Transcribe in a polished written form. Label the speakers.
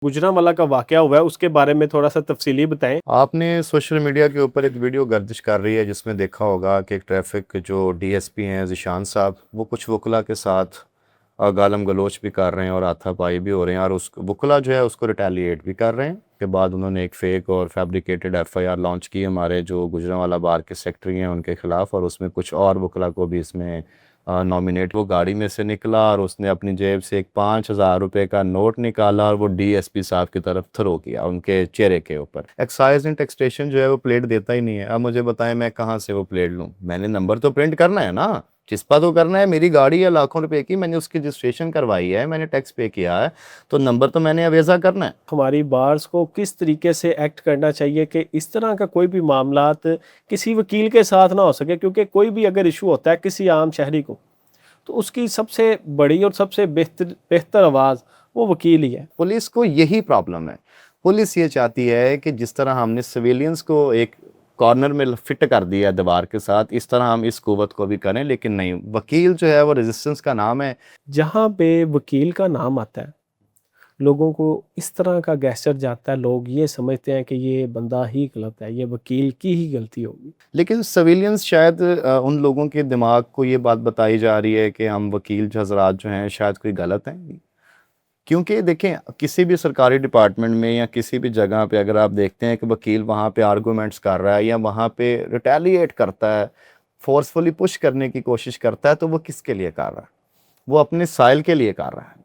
Speaker 1: गुजरांवाला का वाकया हुआ है, उसके बारे में थोड़ा-सा तफ़सीली बताएँ?
Speaker 2: आपने सोशल मीडिया के ऊपर एक वीडियो गर्दिश कर रही है जिसमें देखा होगा कि एक ट्रैफिक जो डीएसपी हैं ज़ीशान साहब, वो कुछ वकला के साथ गालम गलोच भी कर रहे हैं और हाथापाई भी हो रहे हैं और उस वकला जो है उसको रिटेलिएट भी कर रहे हैं। के बाद उन्होंने एक फ़ेक और फैब्रिकेटेड एफआईआर लॉन्च की हमारे जो गुजरांवाला बार के सेक्रेटरी हैं उनके ख़िलाफ़, और उसमें कुछ और वकला को भी इसमें नॉमिनेट। वो गाड़ी में से निकला और उसने अपनी जेब से एक 5,000 रुपये का नोट निकाला और वो डीएसपी साहब की तरफ थ्रो किया उनके चेहरे के ऊपर। एक्साइज एंड टैक्सेशन जो है वो प्लेट देता ही नहीं है। अब मुझे बताएं मैं कहाँ से वो प्लेट लूँ? मैंने नंबर तो प्रिंट करना है ना, चिस्पा तो करना है। मेरी गाड़ी है लाखों रुपए की, मैंने उसकी रजिस्ट्रेशन करवाई है, मैंने टैक्स पे किया है, तो नंबर तो मैंने अवेजा करना है।
Speaker 1: हमारी बार्स को किस तरीके से एक्ट करना चाहिए कि इस तरह का कोई भी मामलात किसी वकील के साथ ना हो सके, क्योंकि कोई भी अगर इशू होता है किसी आम शहरी को, तो उसकी सबसे बड़ी और सबसे बेहतर बेहतर आवाज़ वो वकील ही है।
Speaker 2: पुलिस को यही प्रॉब्लम है। पुलिस ये चाहती है कि जिस तरह हमने सिविलियंस को एक कॉर्नर में फिट कर दिया है दीवार के साथ, इस तरह हम इस कुव्वत को भी करें, लेकिन नहीं, वकील जो है वो रेजिस्टेंस का नाम है।
Speaker 1: जहाँ पे वकील का नाम आता है, लोगों को इस तरह का गैस्चर जाता है, लोग ये समझते हैं कि ये बंदा ही गलत है, ये वकील की ही गलती होगी।
Speaker 2: लेकिन सिविलियंस शायद उन लोगों के दिमाग को ये बात बताई जा रही है कि हम वकील जो हजरात जो हैं शायद कोई गलत हैं। क्योंकि देखें, किसी भी सरकारी डिपार्टमेंट में या किसी भी जगह पे अगर आप देखते हैं कि वकील वहाँ पे आर्गूमेंट्स कर रहा है या वहाँ पे रिटेलिएट करता है, फोर्सफुली पुश करने की कोशिश करता है, तो वो किसके लिए कर रहा है? वो अपने साइल के लिए कर रहा है।